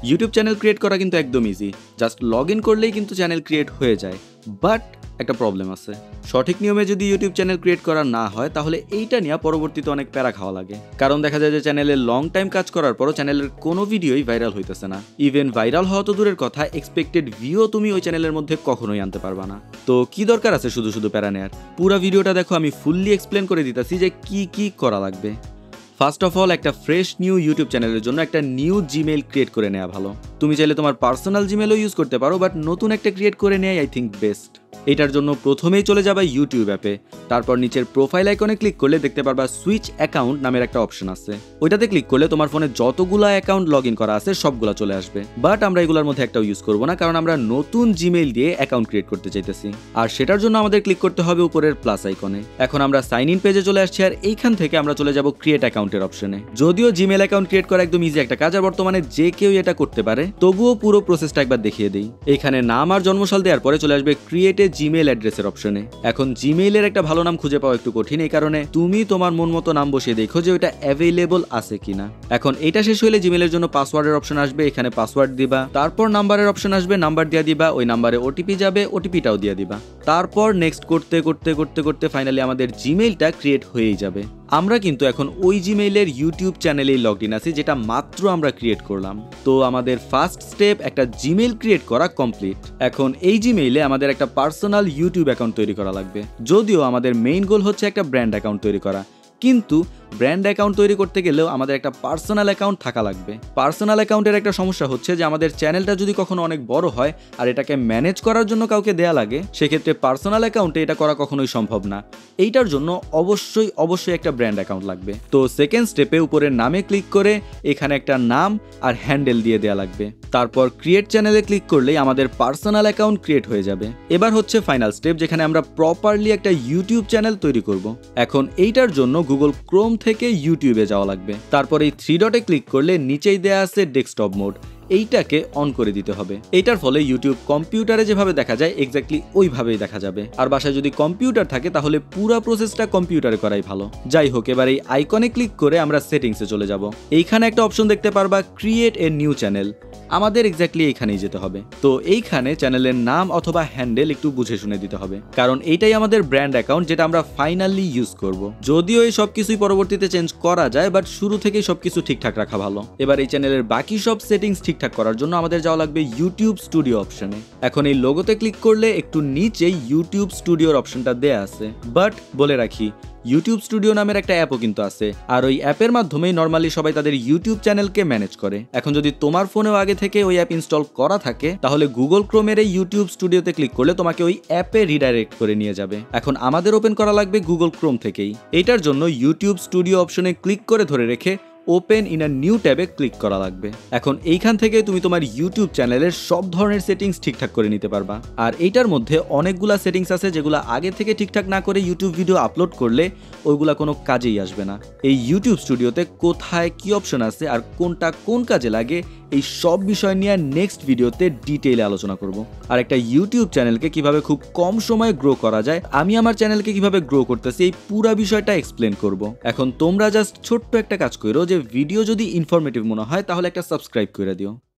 YouTube channel create করা কিন্তু একদম ইজি, জাস্ট লগ ইন করলেই কিন্তু চ্যানেল ক্রিয়েট হয়ে যায়। বাট একটা প্রবলেম আছে, সঠিক নিয়মে যদি ইউটিউব চ্যানেল ক্রিয়েট করা না হয় তাহলে এইটা নিয়ে পরবর্তীতে অনেক প্যারা খাওয়া লাগে। কারণ দেখা যায় যে চ্যানেলে লং টাইম কাজ করার পরও চ্যানেলের কোনো ভিডিওই ভাইরাল হইতেছে না। ইভেন ভাইরাল হওয়া তো দূরের কথা, এক্সপেক্টেড ভিউ তুমি ওই চ্যানেলের মধ্যে কখনোই আনতে পারবা না। তো কি দরকার আছে শুধু শুধু প্যারা নেয়ার? পুরো ভিডিওটা দেখো, আমি ফুললি এক্সপ্লেন করে দিতেছি যে কি কি করা লাগবে। ফার্স্ট অফ অল, একটা ফ্রেশ নিউ ইউটিউব চ্যানেলের জন্য একটা নিউ জিমেইল ক্রিয়েট করে নেওয়া ভালো। তুমি চাইলে তোমার পার্সোনাল জিমেইলও ইউজ করতে পারো, বাট নতুন একটা ক্রিয়েট করে নেওয়াই আই থিঙ্ক বেস্ট। এটার জন্য প্রথমেই চলে যাবা ইউটিউব অ্যাপে, তারপর নিচের প্রোফাইল আইকনে ক্লিক করলে দেখতে পারবা সুইচ অ্যাকাউন্ট নামের একটা অপশন আছে। ওইটাতে ক্লিক করলে তোমার ফোনে যতগুলা অ্যাকাউন্ট লগ ইন করা আছে সবগুলা চলে আসবে। বাট আমরা এগুলোর মধ্যে একটাও ইউজ করবো না, কারণ আমরা নতুন জিমেইল দিয়ে অ্যাকাউন্ট ক্রিয়েট করতে চাইতেছি। আর সেটার জন্য আমাদের ক্লিক করতে হবে উপরের প্লাস আইকনে। এখন আমরা সাইন ইন পেজে চলে আসছি, আর এইখান থেকে আমরা চলে যাব ক্রিয়েট অ্যাকাউন্টের অপশনে। যদিও জিমেইল অ্যাকাউন্ট ক্রিয়েট করা একদম ইজি একটা কাজ, আর বর্তমানে যে কেউ এটা করতে পারে, তবুও পুরো প্রসেসটা একবার দেখিয়ে দিই। এখানে নাম আর জন্মসাল দেওয়ার পরে চলে আসবে ক্রিয়েট এ জিমেইল অ্যাড্রেসের অপশনে। এখন জিমেইলের একটা ভালো নাম খুঁজে পাওয়া একটু কঠিন, এই কারণে তুমি তোমার মন মতো নাম বসিয়ে দেখো যে ওইটা অ্যাভেলেবল আছে কিনা। এখন এটা শেষ হলে জিমেইলের জন্য পাসওয়ার্ডের অপশন আসবে, এখানে পাসওয়ার্ড দিবা। তারপর নাম্বারের অপশন আসবে, নাম্বার দিয়ে দিবা। ওই নাম্বারে ওটিপি যাবে, ওটিপিটাও দিয়ে দিবা। তারপর নেক্সট করতে করতে করতে করতে ফাইনালি আমাদের জিমেইলটা ক্রিয়েট হয়েই যাবে। আমরা কিন্তু এখন ওই জিমেইলের ইউটিউব চ্যানেলেই লগড ইন আছি, যেটা মাত্র আমরা ক্রিয়েট করলাম। তো আমাদের ফার্স্ট স্টেপ একটা জিমেইল ক্রিয়েট করা কমপ্লিট। এখন এই জিমেইলে আমাদের একটা পার্সোনাল ইউটিউব অ্যাকাউন্ট তৈরি করা লাগবে। যদিও আমাদের মেইন গোল হচ্ছে একটা ব্র্যান্ড অ্যাকাউন্ট তৈরি করা, কিন্তু ব্র্যান্ড অ্যাকাউন্ট তৈরি করতে গেলেও আমাদের একটা পার্সোনাল অ্যাকাউন্ট থাকা লাগবে। পার্সোনাল অ্যাকাউন্টের একটা সমস্যা হচ্ছে যে আমাদের চ্যানেলটা যদি কখনো অনেক বড় হয় আর এটাকে ম্যানেজ করার জন্য কাউকে দেয়া লাগে, সেক্ষেত্রে পার্সোনাল অ্যাকাউন্টে এটা করা কখনোই সম্ভব না। এইটার জন্য অবশ্যই একটা ব্র্যান্ড অ্যাকাউন্ট লাগবে। তো সেকেন্ড স্টেপে উপরের নামে ক্লিক করে এখানে একটা নাম আর হ্যান্ডেল দিয়ে দেয়া লাগবে। তারপর ক্রিয়েট চ্যানেলে ক্লিক করলেই আমাদের পার্সোনাল অ্যাকাউন্ট ক্রিয়েট হয়ে যাবে। এবার হচ্ছে ফাইনাল স্টেপ, যেখানে আমরা প্রপারলি একটা ইউটিউব চ্যানেল তৈরি করব। এখন এইটার জন্য গুগল ক্রোম থেকে ইউটিউবে যাওয়া লাগবে। তারপর এই 3 ডটে ক্লিক করলে নিচেই দেয়া আছে ডেস্কটপ মোড, এইটাকে অন করে দিতে হবে। এইটার ফলে ইউটিউব কম্পিউটারে যেভাবে দেখা যায় এক্স্যাক্টলি ওইভাবেই দেখা যাবে। আর বাসায় যদি কম্পিউটার থাকে তাহলে পুরো প্রসেসটা কম্পিউটারে করাই ভালো। যাই হোক, এবার এই আইকনে ক্লিক করে আমরা সেটিংসে চলে যাব। এইখানে একটা অপশন দেখতে পারবা ক্রিয়েট এ নিউ চ্যানেল। আমাদের এক্স্যাক্টলি এইখানেই যেতে হবে। তো এইখানে চ্যানেলের নাম অথবা হ্যান্ডেল একটু বুঝে শুনে দিতে হবে, কারণ এইটাই আমাদের ব্র্যান্ড অ্যাকাউন্ট যেটা আমরা ফাইনালি ইউজ করব। যদিও এই সবকিছুই পরবর্তীতে চেঞ্জ করা যায়, বাট শুরু থেকেই সবকিছু ঠিকঠাক রাখা ভালো। এবার এই চ্যানেলের বাকি সব সেটিংস ঠিকঠাক করার জন্য আমাদের যাওয়া লাগবে ইউটিউব স্টুডিও অপশনে। এখন এই লোগোতে ক্লিক করলে একটু নিচেই ইউটিউব স্টুডিওর অপশনটা দেয়া আছে। বাট বলে রাখি, ইউটিউব স্টুডিও নামের একটা অ্যাপও কিন্তু আছে, আর ওই অ্যাপের মাধ্যমেই নর্মালি সবাই তাদের ইউটিউব চ্যানেলকে ম্যানেজ করে। এখন যদি তোমার ফোনেও আগে থেকে ওই অ্যাপ ইনস্টল করা থাকে, তাহলে গুগল ক্রোমের এই ইউটিউব স্টুডিওতে ক্লিক করলে তোমাকে ওই অ্যাপে রিডাইরেক্ট করে নিয়ে যাবে। এখন আমাদের ওপেন করা লাগবে গুগল ক্রোম থেকেই। এইটার জন্য ইউটিউব স্টুডিও অপশনে ক্লিক করে ধরে রেখে ওপেন ইন আ নিউ ট্যাবে ক্লিক করা লাগবে। এখন এইখান থেকে তুমি তোমার ইউটিউব চ্যানেলের সব ধরনের সেটিংস ঠিকঠাক করে নিতে পারবা। আর এইটার মধ্যে অনেকগুলা সেটিংস আছে যেগুলো আগে থেকে ঠিকঠাক না করে ইউটিউব ভিডিও আপলোড করলে ওইগুলা কোনো কাজেই আসবে না। এই ইউটিউব স্টুডিওতে কোথায় কি অপশন আছে আর কোনটা কোন কাজে লাগে, এই সব বিষয় নিয়ে নেক্সট ভিডিওতে ডিটেইলে আলোচনা করব। আর একটা ইউটিউব চ্যানেলকে কিভাবে খুব কম সময়ে গ্রো করা যায়, আমি আমার চ্যানেলকে কিভাবে গ্রো করতেছি, এই পুরো বিষয়টা এক্সপ্লেন করব। এখন তোমরা জাস্ট ছোট্ট একটা কাজ করো, যে ভিডিও যদি ইনফরমেটিভ মনে হয় তাহলে একটা সাবস্ক্রাইব করে দিও।